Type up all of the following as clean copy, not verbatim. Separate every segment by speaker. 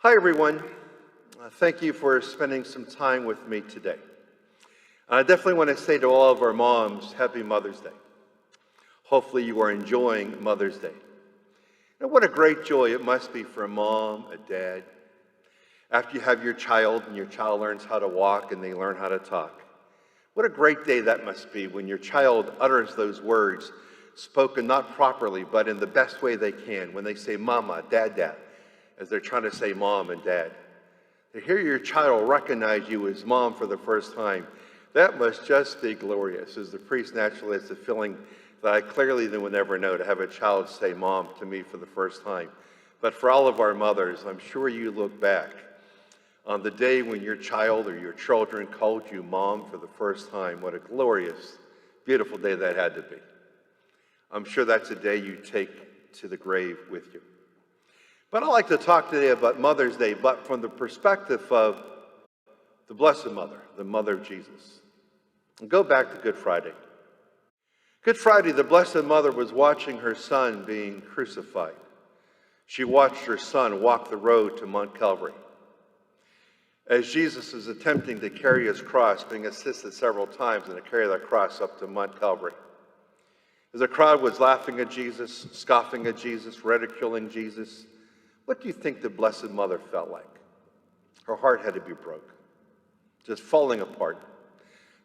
Speaker 1: Hi, everyone. Thank you for spending some time with me today. I definitely want to say to all of our moms, Happy Mother's Day. Hopefully you are enjoying Mother's Day. And what a great joy it must be for a mom, a dad, after you have your child and your child learns how to walk and they learn how to talk. What a great day that must be when your child utters those words, spoken not properly, but in the best way they can, when they say mama, dad, as they're trying to say mom and dad. To hear your child recognize you as mom for the first time, that must just be glorious. As the priest naturally has the feeling that I clearly would never know to have a child say mom to me for the first time. But for all of our mothers, I'm sure you look back on the day when your child or your children called you mom for the first time. What a glorious, beautiful day that had to be. I'm sure that's a day you take to the grave with you. But I'd like to talk today about Mother's Day, but from the perspective of the Blessed Mother, the Mother of Jesus. And go back to Good Friday. Good Friday, the Blessed Mother was watching her son being crucified. She watched her son walk the road to Mount Calvary. As Jesus is attempting to carry his cross, being assisted several times in to carry that cross up to Mount Calvary. As the crowd was laughing at Jesus, scoffing at Jesus, ridiculing Jesus, what do you think the Blessed Mother felt like? Her heart had to be broke, just falling apart.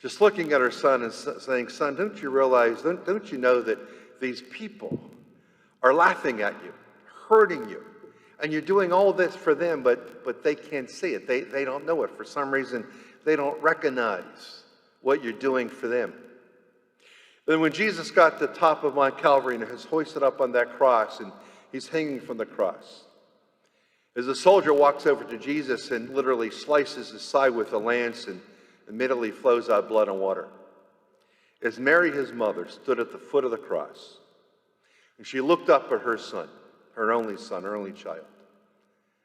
Speaker 1: Just looking at her son and saying, son, don't you realize, don't you know that these people are laughing at you, hurting you, and you're doing all this for them, but they can't see it. They don't know it. For some reason, they don't recognize what you're doing for them. Then when Jesus got to the top of Mount Calvary and is hoisted up on that cross, and he's hanging from the cross, as the soldier walks over to Jesus and literally slices his side with a lance and immediately flows out blood and water. As Mary, his mother, stood at the foot of the cross, and she looked up at her son, her only child,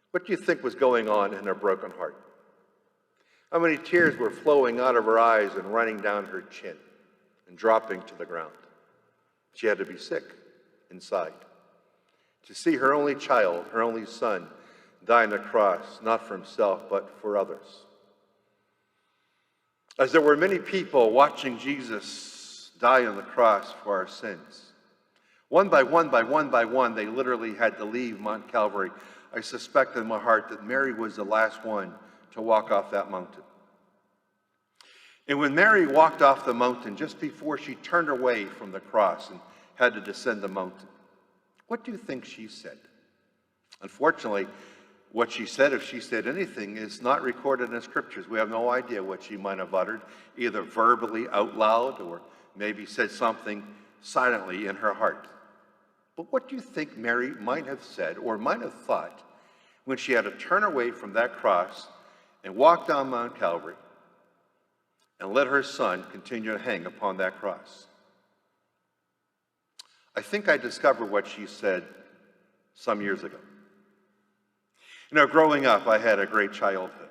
Speaker 1: what do you think was going on in her broken heart? How many tears were flowing out of her eyes and running down her chin and dropping to the ground? She had to be sick inside to see her only child, her only son, die on the cross, not for himself, but for others. As there were many people watching Jesus die on the cross for our sins, one by one, they literally had to leave Mount Calvary. I suspect in my heart that Mary was the last one to walk off that mountain. And when Mary walked off the mountain, just before she turned away from the cross and had to descend the mountain, what do you think she said? Unfortunately, what she said, if she said anything, is not recorded in the scriptures. We have no idea what she might have uttered, either verbally out loud or maybe said something silently in her heart. But what do you think Mary might have said or might have thought when she had to turn away from that cross and walk down Mount Calvary and let her son continue to hang upon that cross? I think I discovered what she said some years ago. You know, growing up, I had a great childhood.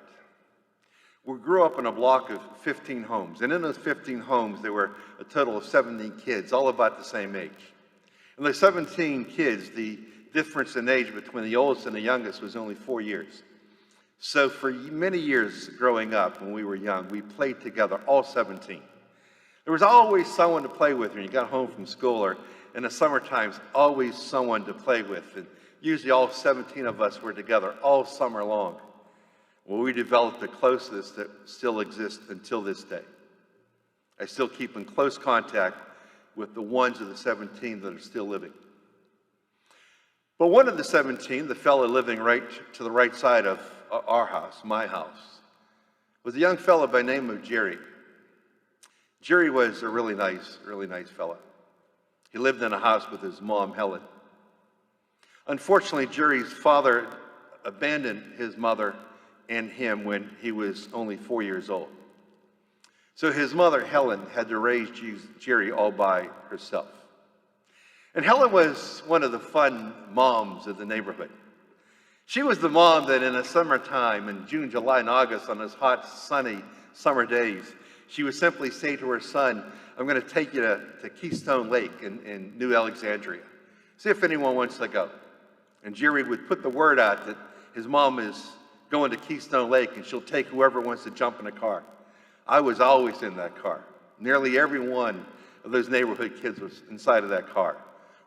Speaker 1: We grew up in a block of 15 homes, and in those 15 homes, there were a total of 17 kids, all about the same age. And the 17 kids, the difference in age between the oldest and the youngest was only 4 years. So for many years growing up, when we were young, we played together, all 17. There was always someone to play with when you got home from school, or in the summer times, always someone to play with. And usually all 17 of us were together all summer long. Well, we developed a closeness that still exists until this day. I still keep in close contact with the ones of the 17 that are still living. But one of the 17, the fellow living right to the right side of our house, my house, was a young fellow by the name of Jerry. Jerry was a really nice fellow. He lived in a house with his mom, Helen. Unfortunately, Jerry's father abandoned his mother and him when he was only 4 years old. So his mother, Helen, had to raise Jerry all by herself. And Helen was one of the fun moms of the neighborhood. She was the mom that in the summertime, in June, July, and August, on those hot, sunny summer days, she would simply say to her son, I'm going to take you to Keystone Lake in New Alexandria. See if anyone wants to go. And Jerry would put the word out that his mom is going to Keystone Lake and she'll take whoever wants to jump in a car. I was always in that car. Nearly every one of those neighborhood kids was inside of that car.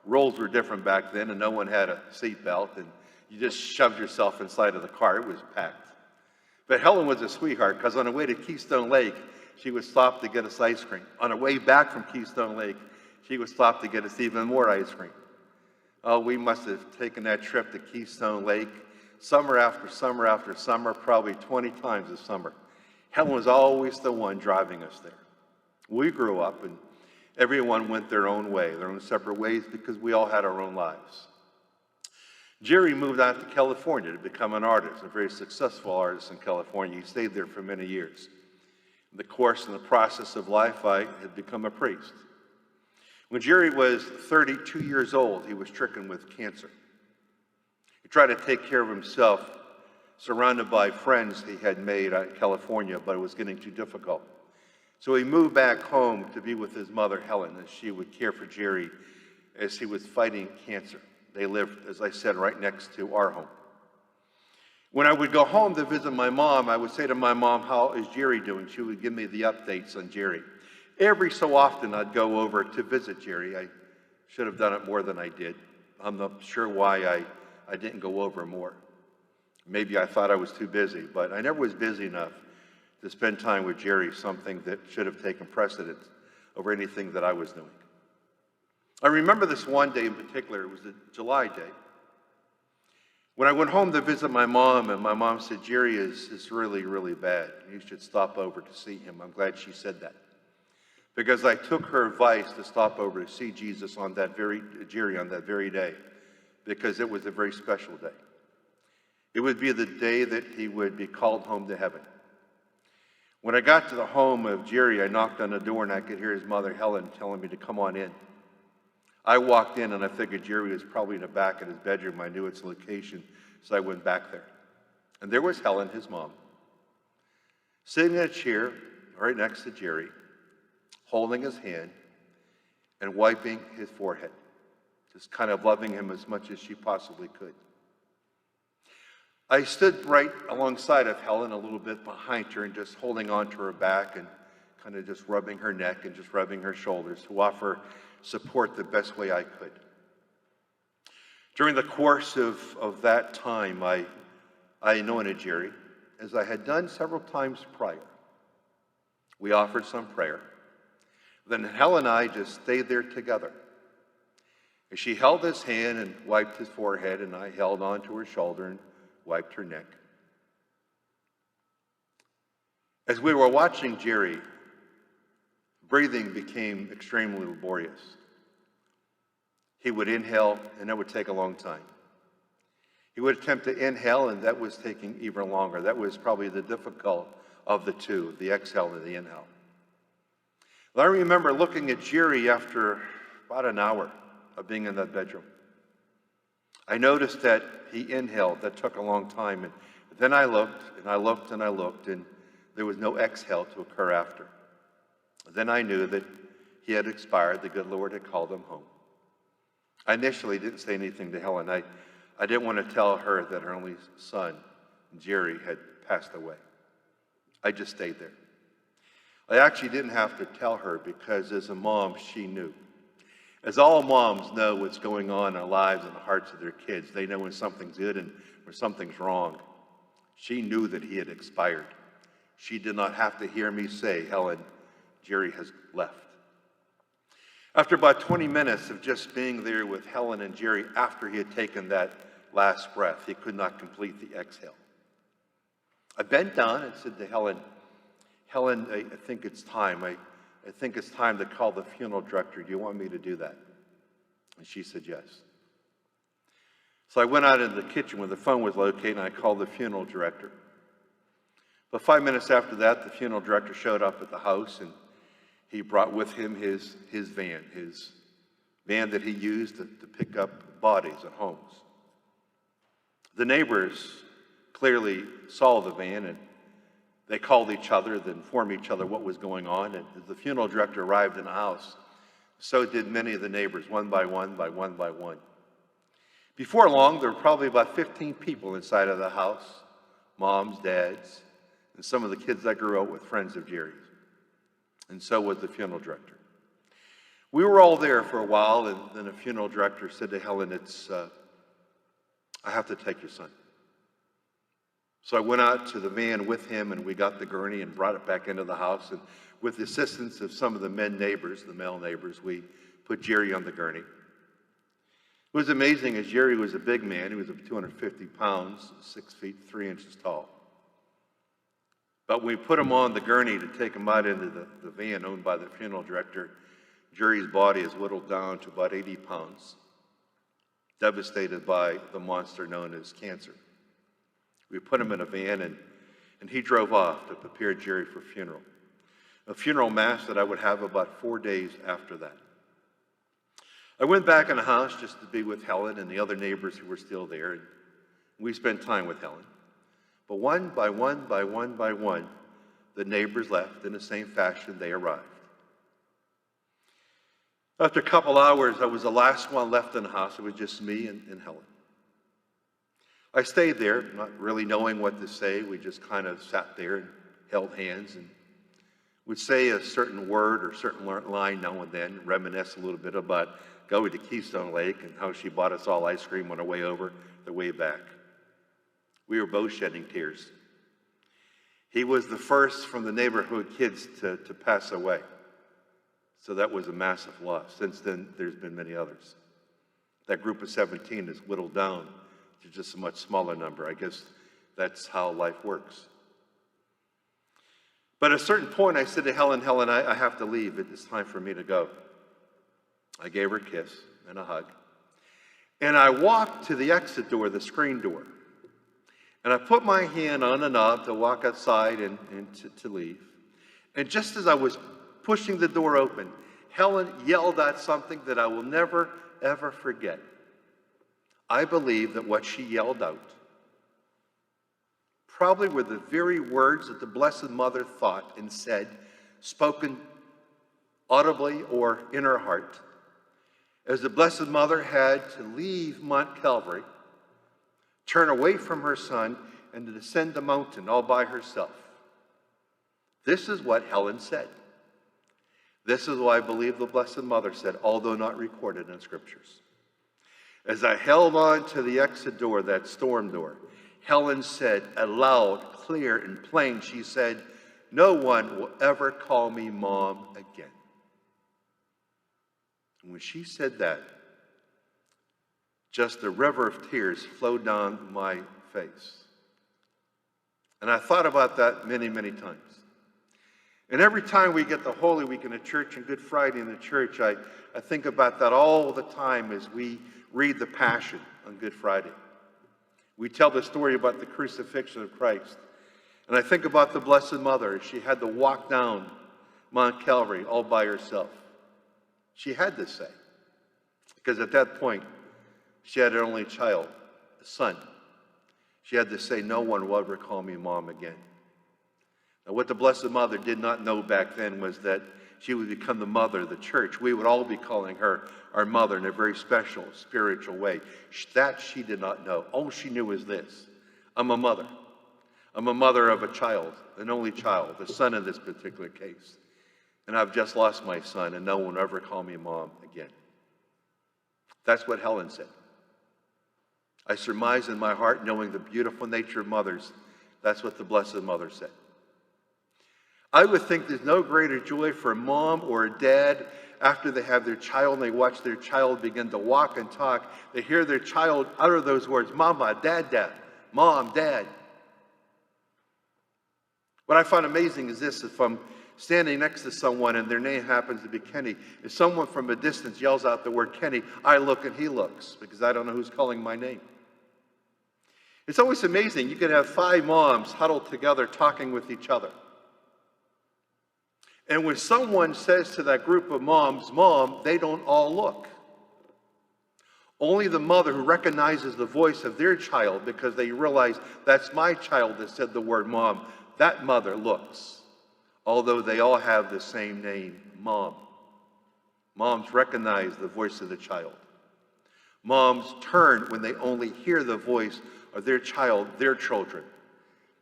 Speaker 1: Rules were different back then and no one had a seat belt and you just shoved yourself inside of the car. It was packed. But Helen was a sweetheart because on the way to Keystone Lake, she would stop to get us ice cream. On the way back from Keystone Lake, she would stop to get us even more ice cream. Oh, we must have taken that trip to Keystone Lake summer after summer after summer, probably 20 times a summer. Helen was always the one driving us there. We grew up and everyone went their own way, their own separate ways, because we all had our own lives. Jerry moved out to California to become an artist, a very successful artist in California. He stayed there for many years. In the course and the process of life, I had become a priest. When Jerry was 32 years old, he was stricken with cancer. He tried to take care of himself, surrounded by friends he had made out in California, but it was getting too difficult. So he moved back home to be with his mother, Helen, as she would care for Jerry as he was fighting cancer. They lived, as I said, right next to our home. When I would go home to visit my mom, I would say to my mom, "How is Jerry doing?" She would give me the updates on Jerry. Every so often, I'd go over to visit Jerry. I should have done it more than I did. I'm not sure why I didn't go over more. Maybe I thought I was too busy, but I never was busy enough to spend time with Jerry, something that should have taken precedence over anything that I was doing. I remember this one day in particular. It was a July day. When I went home to visit my mom, and my mom said, "Jerry is really, really bad. You should stop over to see him." I'm glad she said that, because I took her advice to stop over to see Jesus on that Jerry on that very day, because it was a very special day. It would be the day that he would be called home to heaven. When I got to the home of Jerry, I knocked on the door and I could hear his mother, Helen, telling me to come on in. I walked in and I figured Jerry was probably in the back of his bedroom. I knew its location, so I went back there. And there was Helen, his mom, sitting in a chair right next to Jerry, holding his hand and wiping his forehead, just kind of loving him as much as she possibly could. I stood right alongside of Helen, a little bit behind her, and just holding on to her back and kind of just rubbing her neck and just rubbing her shoulders to offer support the best way I could. During the course of that time, I anointed Jerry, as I had done several times prior. We offered some prayer. Then Helen and I just stayed there together. As she held his hand and wiped his forehead, and I held onto her shoulder and wiped her neck. As we were watching Jerry, breathing became extremely laborious. He would inhale, and that would take a long time. He would attempt to inhale, and that was taking even longer. That was probably the difficult of the two, the exhale and the inhale. Well, I remember looking at Jerry after about an hour of being in that bedroom. I noticed that he inhaled. That took a long time. And then I looked, and I looked, and I looked, and there was no exhale to occur after. Then I knew that he had expired. The good Lord had called him home. I initially didn't say anything to Helen. I didn't want to tell her that her only son, Jerry, had passed away. I just stayed there. I actually didn't have to tell her because as a mom, she knew. As all moms know what's going on in their lives and the hearts of their kids, they know when something's good and when something's wrong. She knew that he had expired. She did not have to hear me say, "Helen, Jerry has left." After about 20 minutes of just being there with Helen and Jerry after he had taken that last breath, he could not complete the exhale. I bent down and said to Helen, "Helen, I think it's time. I think it's time to call the funeral director. Do you want me to do that?" And she said yes. So I went out into the kitchen where the phone was located and I called the funeral director. But 5 minutes after that, the funeral director showed up at the house and he brought with him his van that he used to pick up bodies at homes. The neighbors clearly saw the van and they called each other to inform each other what was going on. And as the funeral director arrived in the house, so did many of the neighbors, one by one by one by one. Before long, there were probably about 15 people inside of the house, moms, dads, and some of the kids that grew up with friends of Jerry's. And so was the funeral director. We were all there for a while, and then the funeral director said to Helen, I have to take your son. So I went out to the van with him, and we got the gurney and brought it back into the house. And with the assistance of some of the male neighbors, we put Jerry on the gurney. It was amazing, as Jerry was a big man. He was 250 pounds, 6 feet 3 inches tall. But when we put him on the gurney to take him out into the van owned by the funeral director, Jerry's body is whittled down to about 80 pounds, devastated by the monster known as cancer. We put him in a van, and he drove off to prepare Jerry for funeral. A funeral mass that I would have about 4 days after that. I went back in the house just to be with Helen and the other neighbors who were still there, and we spent time with Helen. But one by one, the neighbors left in the same fashion they arrived. After a couple hours, I was the last one left in the house. It was just me and Helen. I stayed there, not really knowing what to say. We just kind of sat there and held hands and would say a certain word or certain line now and then, reminisce a little bit about going to Keystone Lake and how she bought us all ice cream on our way over, the way back. We were both shedding tears. He was the first from the neighborhood kids to pass away. So that was a massive loss. Since then, there's been many others. That group of 17 is whittled down to just a much smaller number. I guess that's how life works. But at a certain point, I said to Helen, I have to leave. It's time for me to go. I gave her a kiss and a hug. And I walked to the exit door, the screen door. And I put my hand on the knob to walk outside and to leave. And just as I was pushing the door open, Helen yelled out something that I will never, ever forget. I believe that what she yelled out probably were the very words that the Blessed Mother thought and said, spoken audibly or in her heart, as the Blessed Mother had to leave Mount Calvary, turn away from her son, and to descend the mountain all by herself. This is what Helen said. This is what I believe the Blessed Mother said, although not recorded in Scriptures. As I held on to the exit door, that storm door, Helen said, aloud, clear, and plain, she said, "No one will ever call me Mom again." And when she said that, just a river of tears flowed down my face. And I thought about that many, many times. And every time we get the Holy Week in the church and Good Friday in the church, I think about that all the time as we read the Passion on Good Friday. We tell the story about the crucifixion of Christ. And I think about the Blessed Mother. She had to walk down Mount Calvary all by herself. She had to say, because at that point, she had her only child, a son. She had to say, "No one will ever call me Mom again." Now, what the Blessed Mother did not know back then was that she would become the mother of the church. We would all be calling her our mother in a very special, spiritual way. That she did not know. All she knew was this: I'm a mother. I'm a mother of a child, an only child, a son in this particular case. And I've just lost my son, and no one will ever call me Mom again. That's what Helen said. I surmise in my heart, knowing the beautiful nature of mothers, that's what the Blessed Mother said. I would think there's no greater joy for a mom or a dad after they have their child and they watch their child begin to walk and talk. They hear their child utter those words, "Mama, Dad, Dad, Mom, Dad." What I find amazing is this: if I'm standing next to someone and their name happens to be Kenny, if someone from a distance yells out the word Kenny, I look and he looks, because I don't know who's calling my name. It's always amazing. You can have 5 moms huddled together talking with each other. And when someone says to that group of moms, "Mom," they don't all look. Only the mother who recognizes the voice of their child, because they realize that's my child that said the word Mom, that mother looks. Although they all have the same name, Mom. Moms recognize the voice of the child. Moms turn when they only hear the voice of their child, their children.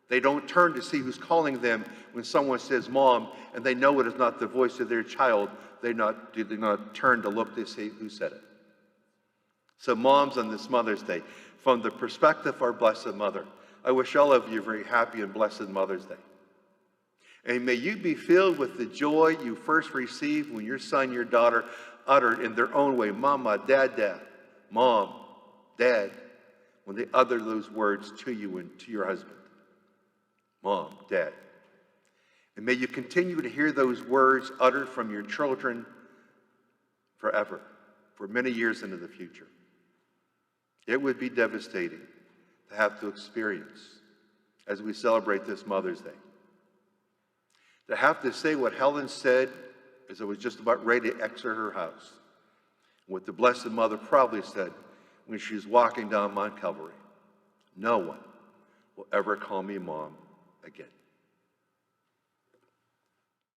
Speaker 1: They don't turn to see who's calling them when someone says mom and they know it is not the voice of their child. They do not turn to look to see who said it. So moms on this Mother's Day, from the perspective of our Blessed Mother, I wish all of you a very happy and blessed Mother's Day. And may you be filled with the joy you first received when your son, your daughter uttered in their own way, Mama, Dad, Dad, Mom, Dad, when they utter those words to you and to your husband. Mom, Dad. And may you continue to hear those words uttered from your children forever, for many years into the future. It would be devastating to have to experience, as we celebrate this Mother's Day, to have to say what Helen said as I was just about ready to exit her house, what the Blessed Mother probably said when she was walking down Mount Calvary. No one will ever call me mom again.